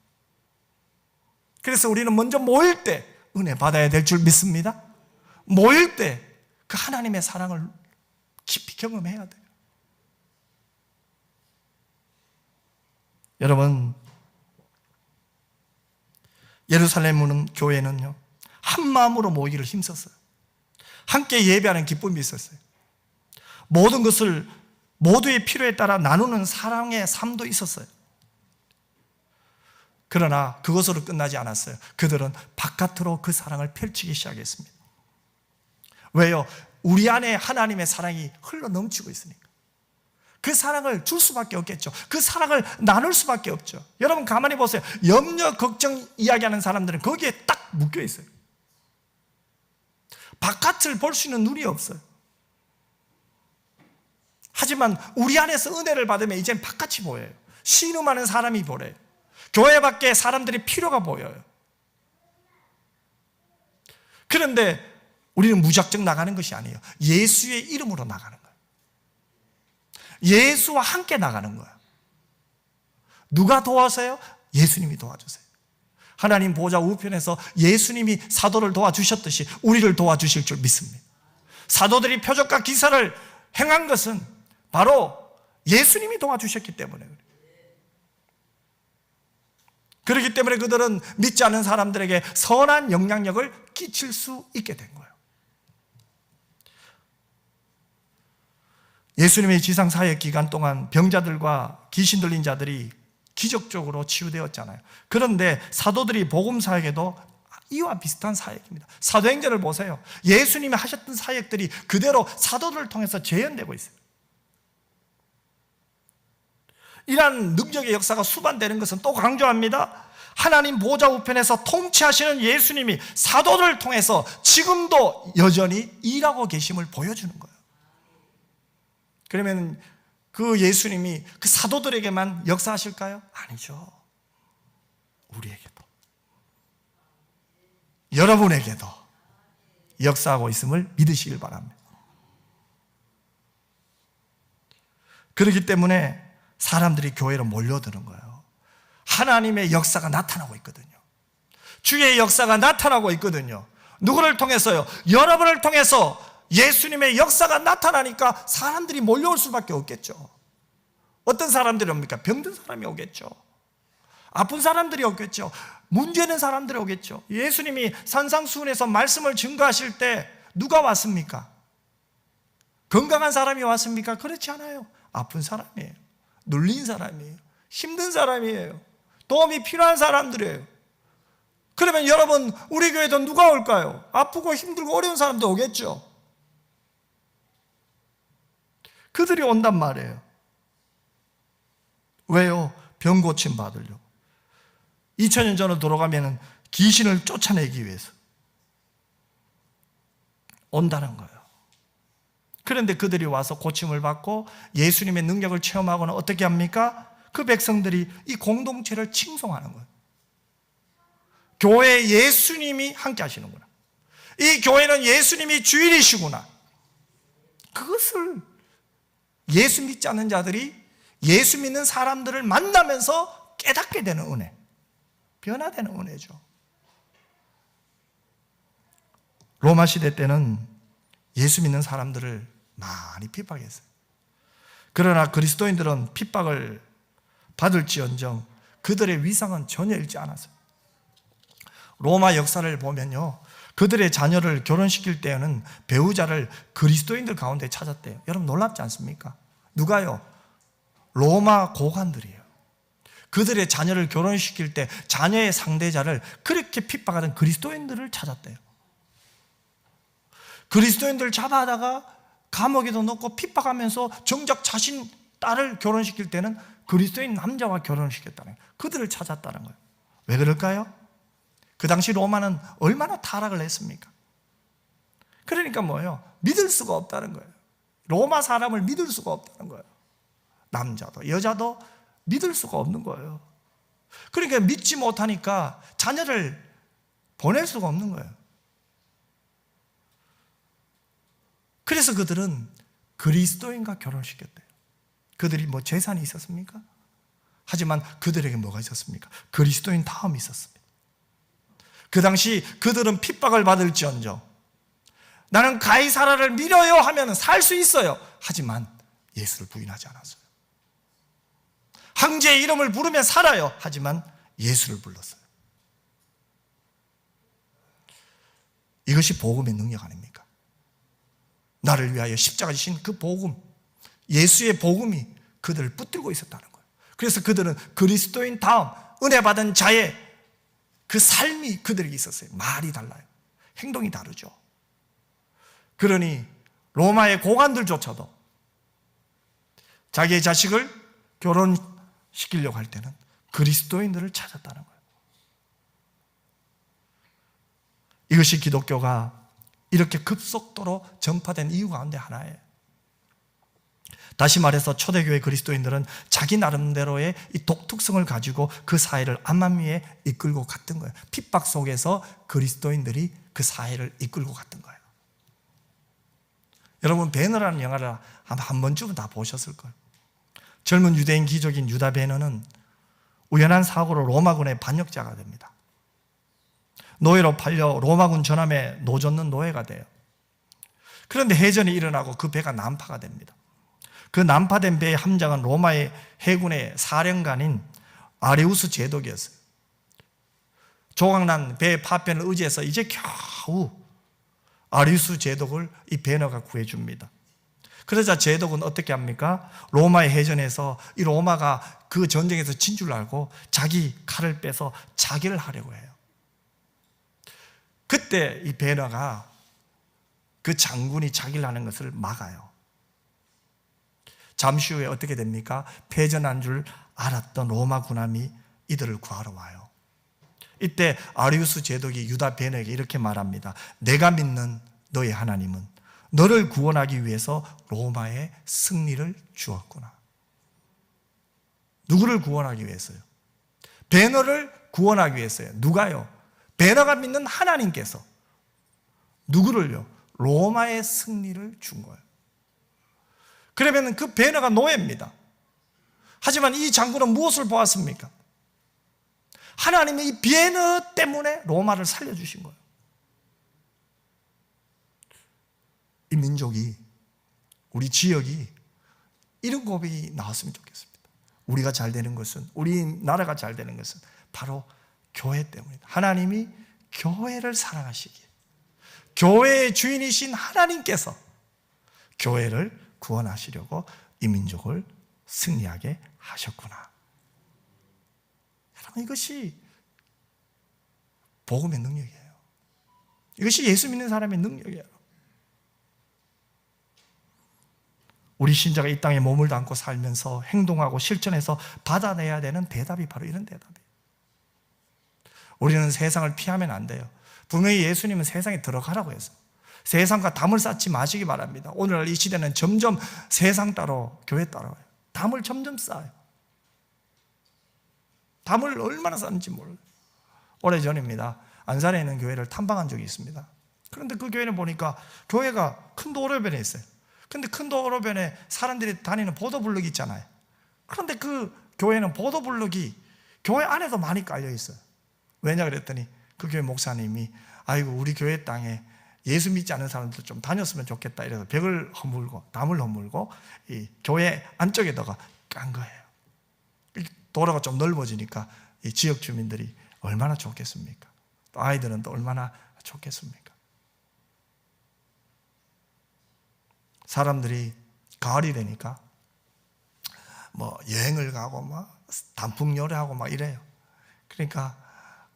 그래서 우리는 먼저 모일 때 은혜 받아야 될 줄 믿습니다. 모일 때 그 하나님의 사랑을 깊이 경험해야 돼요. 여러분, 예루살렘 교회는요, 한 마음으로 모이기를 힘썼어요. 함께 예배하는 기쁨이 있었어요. 모든 것을 모두의 필요에 따라 나누는 사랑의 삶도 있었어요. 그러나 그것으로 끝나지 않았어요. 그들은 바깥으로 그 사랑을 펼치기 시작했습니다. 왜요? 우리 안에 하나님의 사랑이 흘러 넘치고 있으니까. 그 사랑을 줄 수밖에 없겠죠. 그 사랑을 나눌 수밖에 없죠. 여러분 가만히 보세요. 염려, 걱정 이야기하는 사람들은 거기에 딱 묶여 있어요. 바깥을 볼 수 있는 눈이 없어요. 하지만 우리 안에서 은혜를 받으면 이젠 바깥이 보여요. 신음하는 사람이 보여요. 교회 밖에 사람들이 필요가 보여요. 그런데 우리는 무작정 나가는 것이 아니에요. 예수의 이름으로 나가는 거예요. 예수와 함께 나가는 거예요. 누가 도와서요? 예수님이 도와주세요. 하나님 보좌 우편에서 예수님이 사도를 도와주셨듯이 우리를 도와주실 줄 믿습니다. 사도들이 표적과 기사를 행한 것은 바로 예수님이 도와주셨기 때문에 그래요. 그렇기 때문에 그들은 믿지 않는 사람들에게 선한 영향력을 끼칠 수 있게 된 거예요. 예수님의 지상 사역 기간 동안 병자들과 귀신 들린 자들이 기적적으로 치유되었잖아요. 그런데 사도들이 복음 사역에도 이와 비슷한 사역입니다. 사도행전을 보세요. 예수님이 하셨던 사역들이 그대로 사도들을 통해서 재현되고 있어요. 이러한 능력의 역사가 수반되는 것은 또 강조합니다. 하나님 보좌 우편에서 통치하시는 예수님이 사도들을 통해서 지금도 여전히 일하고 계심을 보여주는 거예요. 그러면 그 예수님이 그 사도들에게만 역사하실까요? 아니죠. 우리에게도, 여러분에게도 역사하고 있음을 믿으시길 바랍니다. 그렇기 때문에 사람들이 교회로 몰려드는 거예요. 하나님의 역사가 나타나고 있거든요. 주의 역사가 나타나고 있거든요. 누구를 통해서요? 여러분을 통해서 예수님의 역사가 나타나니까 사람들이 몰려올 수밖에 없겠죠. 어떤 사람들이 옵니까? 병든 사람이 오겠죠. 아픈 사람들이 오겠죠. 문제 있는 사람들이 오겠죠. 예수님이 산상수훈에서 말씀을 증거하실 때 누가 왔습니까? 건강한 사람이 왔습니까? 그렇지 않아요. 아픈 사람이에요. 눌린 사람이에요. 힘든 사람이에요. 도움이 필요한 사람들이에요. 그러면 여러분, 우리 교회도 누가 올까요? 아프고 힘들고 어려운 사람도 오겠죠. 그들이 온단 말이에요. 왜요? 병 고침 받으려고. 2000년 전으로 돌아가면 귀신을 쫓아내기 위해서 온다는 거예요. 그런데 그들이 와서 고침을 받고 예수님의 능력을 체험하고는 어떻게 합니까? 그 백성들이 이 공동체를 칭송하는 거예요. 교회 예수님이 함께 하시는구나. 이 교회는 예수님이 주인이시구나. 그것을 예수 믿지 않는 자들이 예수 믿는 사람들을 만나면서 깨닫게 되는 은혜, 변화되는 은혜죠. 로마 시대 때는 예수 믿는 사람들을 많이 핍박했어요. 그러나 그리스도인들은 핍박을 받을지언정 그들의 위상은 전혀 잃지 않았어요. 로마 역사를 보면요, 그들의 자녀를 결혼시킬 때에는 배우자를 그리스도인들 가운데 찾았대요. 여러분 놀랍지 않습니까? 누가요? 로마 고관들이에요. 그들의 자녀를 결혼시킬 때 자녀의 상대자를 그렇게 핍박하던 그리스도인들을 찾았대요. 그리스도인들을 잡아다가 감옥에도 넣고 핍박하면서 정작 자신 딸을 결혼시킬 때는 그리스도인 남자와 결혼시켰다는 거예요. 그들을 찾았다는 거예요. 왜 그럴까요? 그 당시 로마는 얼마나 타락을 했습니까? 그러니까 뭐예요? 믿을 수가 없다는 거예요. 로마 사람을 믿을 수가 없다는 거예요. 남자도 여자도 믿을 수가 없는 거예요. 그러니까 믿지 못하니까 자녀를 보낼 수가 없는 거예요. 그래서 그들은 그리스도인과 결혼시켰대요. 그들이 뭐 재산이 있었습니까? 하지만 그들에게 뭐가 있었습니까? 그리스도인 다음이 있었습니다. 그 당시 그들은 핍박을 받을지언정 나는 가이사라를 믿어요 하면 살 수 있어요. 하지만 예수를 부인하지 않았어요. 황제의 이름을 부르면 살아요. 하지만 예수를 불렀어요. 이것이 복음의 능력 아닙니까? 나를 위하여 십자가 지신 그 복음, 예수의 복음이 그들을 붙들고 있었다는 거예요. 그래서 그들은 그리스도인 다음 은혜 받은 자의 그 삶이 그들에게 있었어요. 말이 달라요. 행동이 다르죠. 그러니 로마의 고관들조차도 자기의 자식을 결혼시키려고 할 때는 그리스도인들을 찾았다는 거예요. 이것이 기독교가 이렇게 급속도로 전파된 이유 가운데 하나예요. 다시 말해서 초대교회 그리스도인들은 자기 나름대로의 이 독특성을 가지고 그 사회를 암암리에 이끌고 갔던 거예요. 핍박 속에서 그리스도인들이 그 사회를 이끌고 갔던 거예요. 여러분 베너라는 영화를 아마 한 번쯤은 다 보셨을 거예요. 젊은 유대인 귀족인 유다 베너는 우연한 사고로 로마군의 반역자가 됩니다. 노예로 팔려 로마군 전함에 노젓는 노예가 돼요. 그런데 해전이 일어나고 그 배가 난파가 됩니다. 그 난파된 배의 함장은 로마의 해군의 사령관인 아레우스 제독이었어요. 조각난 배의 파편을 의지해서 이제 겨우 아레우스 제독을 이 베너가 구해줍니다. 그러자 제독은 어떻게 합니까? 로마의 해전에서 이 로마가 그 전쟁에서 진 줄 알고 자기 칼을 빼서 자기를 하려고 해요. 그때 이 베너가 그 장군이 자기를 하는 것을 막아요. 잠시 후에 어떻게 됩니까? 패전한 줄 알았던 로마 군함이 이들을 구하러 와요. 이때 아리우스 제독이 유다 베너에게 이렇게 말합니다. 내가 믿는 너의 하나님은 너를 구원하기 위해서 로마에 승리를 주었구나. 누구를 구원하기 위해서요? 베너를 구원하기 위해서요. 누가요? 베너가 믿는 하나님께서 누구를요? 로마의 승리를 준 거예요. 그러면 그 베너가 노예입니다. 하지만 이 장군은 무엇을 보았습니까? 하나님이 이 베너 때문에 로마를 살려주신 거예요. 이 민족이, 우리 지역이 이런 고백이 나왔으면 좋겠습니다. 우리가 잘 되는 것은, 우리 나라가 잘 되는 것은 바로 교회 때문이다. 하나님이 교회를 사랑하시기에 교회의 주인이신 하나님께서 교회를 구원하시려고 이 민족을 승리하게 하셨구나. 여러분 이것이 복음의 능력이에요. 이것이 예수 믿는 사람의 능력이에요. 우리 신자가 이 땅에 몸을 담고 살면서 행동하고 실천해서 받아내야 되는 대답이 바로 이런 대답이에요. 우리는 세상을 피하면 안 돼요. 분명히 예수님은 세상에 들어가라고 했어요. 세상과 담을 쌓지 마시기 바랍니다. 오늘날 이 시대는 점점 세상 따로 교회 따라와요. 담을 점점 쌓아요. 담을 얼마나 쌓는지 몰라요. 오래전입니다. 안산에 있는 교회를 탐방한 적이 있습니다. 그런데 그 교회는 보니까 교회가 큰 도로변에 있어요. 근데 큰 도로변에 사람들이 다니는 보도블럭이 있잖아요. 그런데 그 교회는 보도블럭이 교회 안에도 많이 깔려 있어요. 왜냐 그랬더니 그 교회 목사님이 아이고 우리 교회 땅에 예수 믿지 않는 사람들 좀 다녔으면 좋겠다 이래서 벽을 허물고 담을 허물고 이 교회 안쪽에다가 깐 거예요. 도로가 좀 넓어지니까 이 지역 주민들이 얼마나 좋겠습니까? 또 아이들은 또 얼마나 좋겠습니까? 사람들이 가을이 되니까 뭐 여행을 가고 막 단풍 요리하고 막 이래요. 그러니까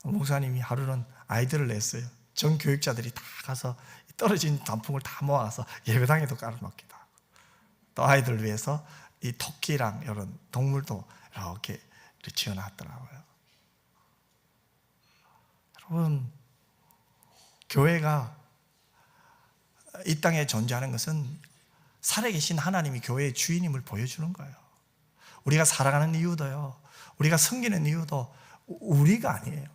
목사님이 하루는 아이들을 냈어요. 전 교육자들이 다 가서 떨어진 단풍을 다 모아서 예배당에도 깔아놓기도 하고 또 아이들을 위해서 이 토끼랑 이런 동물도 이렇게 지어놨더라고요. 여러분, 교회가 이 땅에 존재하는 것은 살아계신 하나님이 교회의 주인임을 보여주는 거예요. 우리가 살아가는 이유도요, 우리가 섬기는 이유도 우리가 아니에요.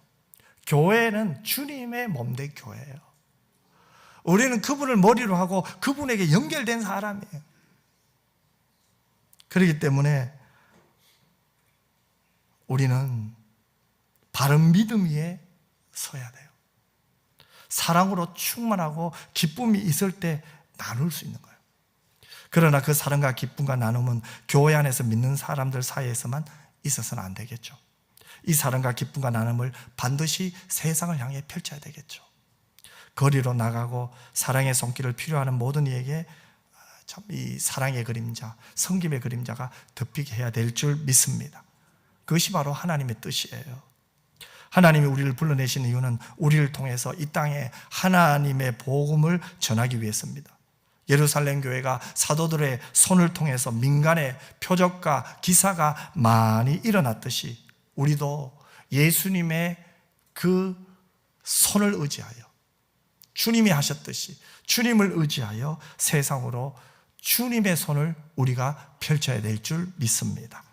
교회는 주님의 몸된 교회예요. 우리는 그분을 머리로 하고 그분에게 연결된 사람이에요. 그렇기 때문에 우리는 바른 믿음 위에 서야 돼요. 사랑으로 충만하고 기쁨이 있을 때 나눌 수 있는 거예요. 그러나 그 사랑과 기쁨과 나눔은 교회 안에서 믿는 사람들 사이에서만 있어서는 안 되겠죠. 이 사랑과 기쁨과 나눔을 반드시 세상을 향해 펼쳐야 되겠죠. 거리로 나가고 사랑의 손길을 필요하는 모든 이에게 참 이 사랑의 그림자, 섬김의 그림자가 덮이게 해야 될 줄 믿습니다. 그것이 바로 하나님의 뜻이에요. 하나님이 우리를 불러내신 이유는 우리를 통해서 이 땅에 하나님의 복음을 전하기 위해서입니다. 예루살렘 교회가 사도들의 손을 통해서 민간의 표적과 기사가 많이 일어났듯이 우리도 예수님의 그 손을 의지하여 주님이 하셨듯이 주님을 의지하여 세상으로 주님의 손을 우리가 펼쳐야 될 줄 믿습니다.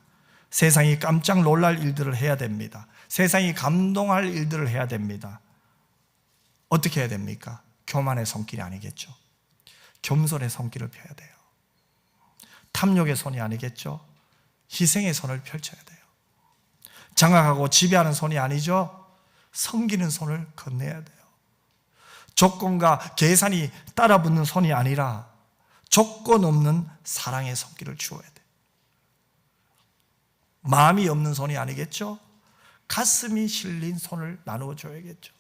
세상이 깜짝 놀랄 일들을 해야 됩니다. 세상이 감동할 일들을 해야 됩니다. 어떻게 해야 됩니까? 교만의 손길이 아니겠죠. 겸손의 손길을 펴야 돼요. 탐욕의 손이 아니겠죠. 희생의 손을 펼쳐야 돼요. 장악하고 지배하는 손이 아니죠. 섬기는 손을 건네야 돼요. 조건과 계산이 따라붙는 손이 아니라 조건 없는 사랑의 손길을 주어야 돼요. 마음이 없는 손이 아니겠죠. 가슴이 실린 손을 나누어 줘야겠죠.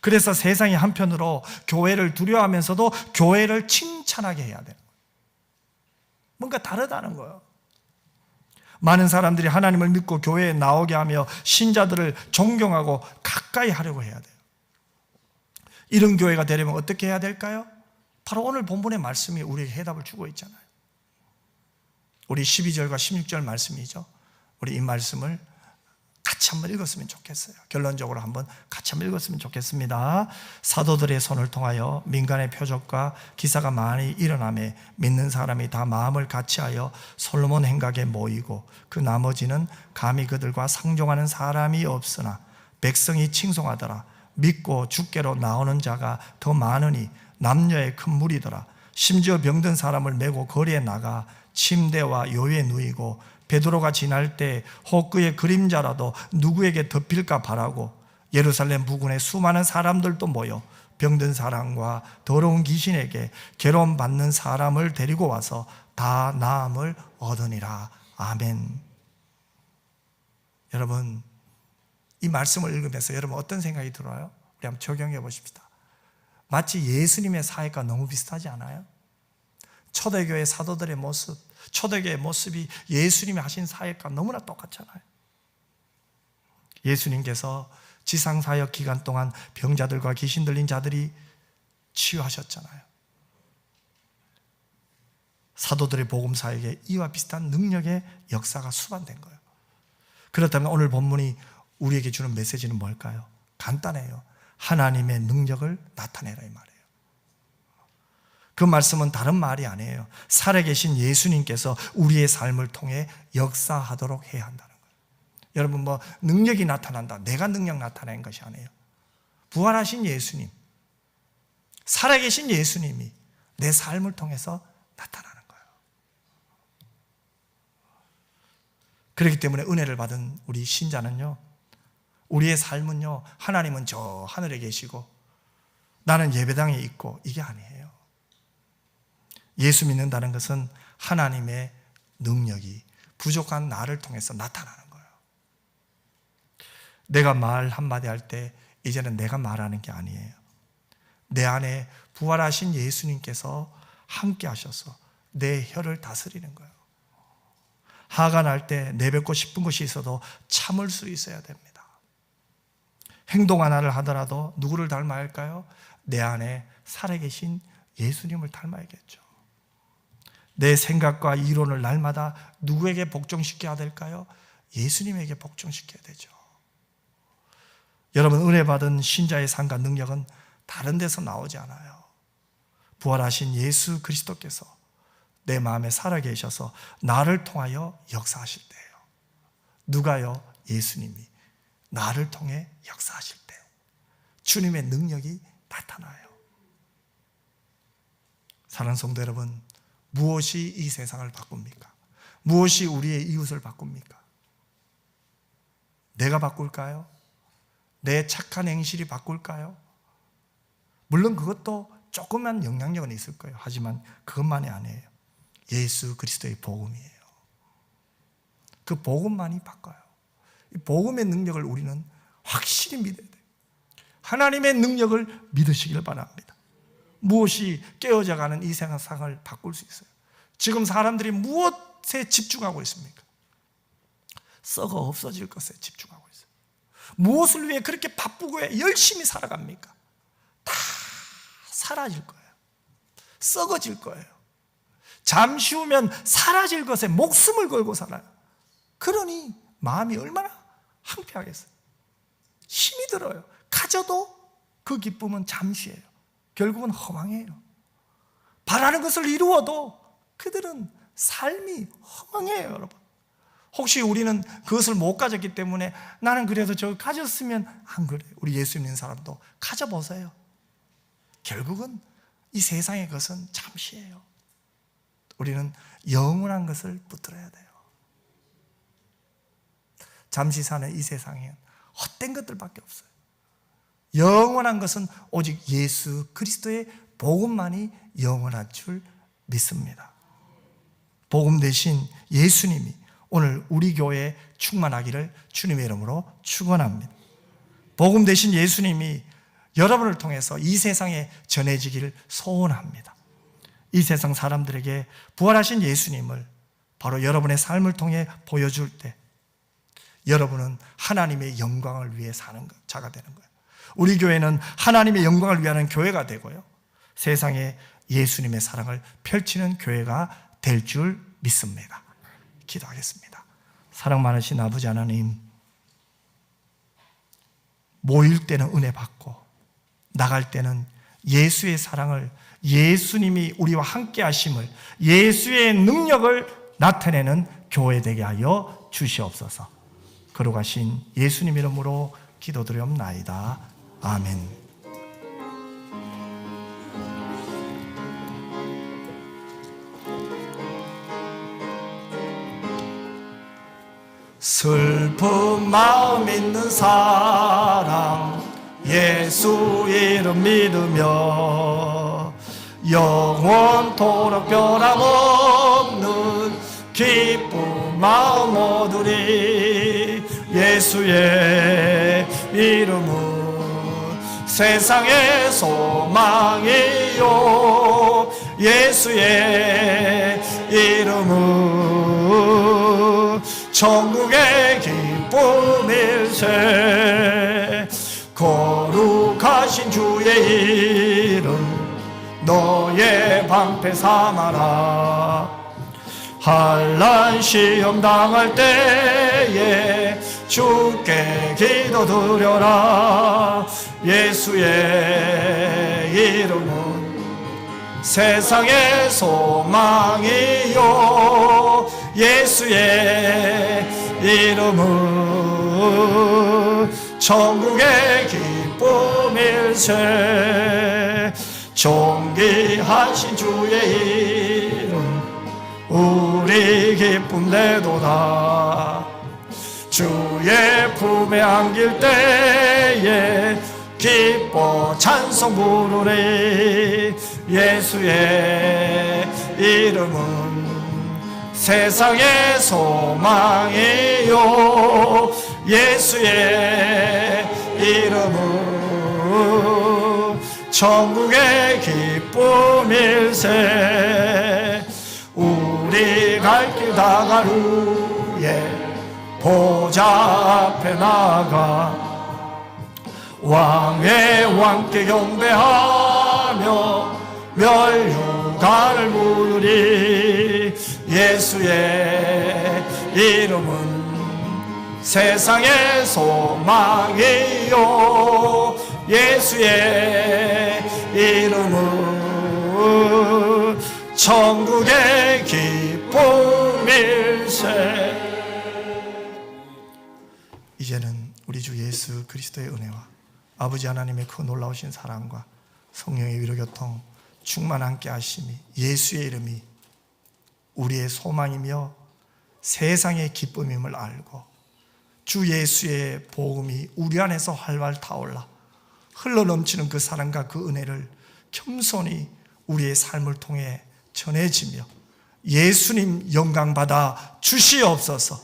그래서 세상이 한편으로 교회를 두려워하면서도 교회를 칭찬하게 해야 돼요. 뭔가 다르다는 거예요. 많은 사람들이 하나님을 믿고 교회에 나오게 하며 신자들을 존경하고 가까이 하려고 해야 돼요. 이런 교회가 되려면 어떻게 해야 될까요? 바로 오늘 본문의 말씀이 우리에게 해답을 주고 있잖아요. 우리 12절과 16절 말씀이죠. 우리 이 말씀을 같이 한번 읽었으면 좋겠어요. 결론적으로 한번 같이 한번 읽었으면 좋겠습니다. 사도들의 손을 통하여 민간의 표적과 기사가 많이 일어나매 믿는 사람이 다 마음을 같이하여 솔로몬 행각에 모이고 그 나머지는 감히 그들과 상종하는 사람이 없으나 백성이 칭송하더라. 믿고 주께로 나오는 자가 더 많으니 남녀의 큰 무리더라. 심지어 병든 사람을 메고 거리에 나가 침대와 요에 누이고 베드로가 지날 때 혹 그의 그림자라도 누구에게 덮일까 바라고 예루살렘 부근에 수많은 사람들도 모여 병든 사람과 더러운 귀신에게 괴로움 받는 사람을 데리고 와서 다 나음을 얻으니라. 아멘. 여러분, 이 말씀을 읽으면서 여러분 어떤 생각이 들어요? 우리 한번 적용해 보십시다. 마치 예수님의 사역과 너무 비슷하지 않아요? 초대교회 사도들의 모습, 초대교회의 모습이 예수님이 하신 사역과 너무나 똑같잖아요. 예수님께서 지상사역 기간 동안 병자들과 귀신 들린 자들이 치유하셨잖아요. 사도들의 복음 사역에 이와 비슷한 능력의 역사가 수반된 거예요. 그렇다면 오늘 본문이 우리에게 주는 메시지는 뭘까요? 간단해요. 하나님의 능력을 나타내라 이 말이에요. 그 말씀은 다른 말이 아니에요. 살아계신 예수님께서 우리의 삶을 통해 역사하도록 해야 한다는 거예요. 여러분, 뭐 능력이 나타난다, 내가 능력 나타낸 것이 아니에요. 부활하신 예수님, 살아계신 예수님이 내 삶을 통해서 나타나는 거예요. 그렇기 때문에 은혜를 받은 우리 신자는요, 우리의 삶은요, 하나님은 저 하늘에 계시고 나는 예배당에 있고 이게 아니에요. 예수 믿는다는 것은 하나님의 능력이 부족한 나를 통해서 나타나는 거예요. 내가 말 한마디 할 때 이제는 내가 말하는 게 아니에요. 내 안에 부활하신 예수님께서 함께 하셔서 내 혀를 다스리는 거예요. 화가 날 때 내뱉고 싶은 것이 있어도 참을 수 있어야 됩니다. 행동 하나를 하더라도 누구를 닮아야 할까요? 내 안에 살아계신 예수님을 닮아야겠죠. 내 생각과 이론을 날마다 누구에게 복종시켜야 될까요? 예수님에게 복종시켜야 되죠. 여러분, 은혜 받은 신자의 삶과 능력은 다른 데서 나오지 않아요. 부활하신 예수 그리스도께서 내 마음에 살아계셔서 나를 통하여 역사하실 때예요. 누가요? 예수님이 나를 통해 역사하실 때 주님의 능력이 나타나요. 사랑하는 성도 여러분, 무엇이 이 세상을 바꿉니까? 무엇이 우리의 이웃을 바꿉니까? 내가 바꿀까요? 내 착한 행실이 바꿀까요? 물론 그것도 조그만 영향력은 있을 거예요. 하지만 그것만이 아니에요. 예수 그리스도의 복음이에요. 그 복음만이 바꿔요. 이 복음의 능력을 우리는 확실히 믿어야 돼요. 하나님의 능력을 믿으시길 바랍니다. 무엇이 깨어져가는 이 세상을 바꿀 수 있어요? 지금 사람들이 무엇에 집중하고 있습니까? 썩어 없어질 것에 집중하고 있어요. 무엇을 위해 그렇게 바쁘고 열심히 살아갑니까? 다 사라질 거예요. 썩어질 거예요. 잠시 후면 사라질 것에 목숨을 걸고 살아요. 그러니 마음이 얼마나 황폐하겠어요. 힘이 들어요. 가져도 그 기쁨은 잠시예요. 결국은 허망해요. 바라는 것을 이루어도 그들은 삶이 허망해요, 여러분. 혹시 우리는 그것을 못 가졌기 때문에 나는 그래도 저거 가졌으면 안 그래요. 우리 예수 믿는 사람도 가져보세요. 결국은 이 세상의 것은 잠시예요. 우리는 영원한 것을 붙들어야 돼요. 잠시 사는 이 세상에 헛된 것들밖에 없어요. 영원한 것은 오직 예수 그리스도의 복음만이 영원한 줄 믿습니다. 복음 대신 예수님이 오늘 우리 교회에 충만하기를 주님의 이름으로 축원합니다. 복음 대신 예수님이 여러분을 통해서 이 세상에 전해지기를 소원합니다. 이 세상 사람들에게 부활하신 예수님을 바로 여러분의 삶을 통해 보여줄 때 여러분은 하나님의 영광을 위해 사는 자가 되는 거예요. 우리 교회는 하나님의 영광을 위하는 교회가 되고요, 세상에 예수님의 사랑을 펼치는 교회가 될 줄 믿습니다. 기도하겠습니다. 사랑 많으신 아버지 하나님, 모일 때는 은혜 받고 나갈 때는 예수의 사랑을, 예수님이 우리와 함께 하심을, 예수의 능력을 나타내는 교회 되게 하여 주시옵소서. 거룩하신 예수님 이름으로 기도드리옵나이다. 아멘. 슬픈 마음 있는 사람 예수 이름 믿으며 영원토록 변함없는 기쁜 마음 얻으리. 예수의 이름은 세상의 소망이요, 예수의 이름은 천국의 기쁨일세. 거룩하신 주의 이름 너의 방패 삼아라. 환난 시험 당할 때에 주께 기도드려라. 예수의 이름은 세상의 소망이요, 예수의 이름은 천국의 기쁨일세. 존귀하신 주의 이름 우리 기쁨되도다. 주의 품에 안길 때에 기뻐 찬송 부르리. 예수의 이름은 세상의 소망이요. 예수의 이름은 천국의 기쁨일세. 우리 갈 길 다갈 후에 보좌 앞에 나가 왕의 왕께 경배하며 멸류관을 물으리. 예수의 이름은 세상의 소망이요. 예수의 이름은 천국의 기쁨일세. 이제는 우리 주 예수 그리스도의 은혜와 아버지 하나님의 그 놀라우신 사랑과 성령의 위로교통 충만 함께 하심이, 예수의 이름이 우리의 소망이며 세상의 기쁨임을 알고 주 예수의 복음이 우리 안에서 활활 타올라 흘러넘치는 그 사랑과 그 은혜를 겸손히 우리의 삶을 통해 전해지며 예수님 영광받아 주시옵소서.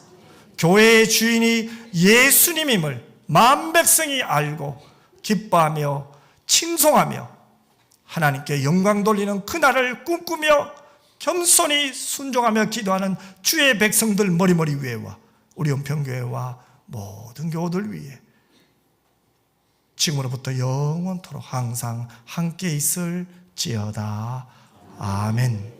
교회의 주인이 예수님임을 만 백성이 알고 기뻐하며 칭송하며 하나님께 영광 돌리는 그날을 꿈꾸며 겸손히 순종하며 기도하는 주의 백성들 머리머리 위에와 우리 은평교회와 모든 교우들 위에 지금으로부터 영원토록 항상 함께 있을지어다. 아멘.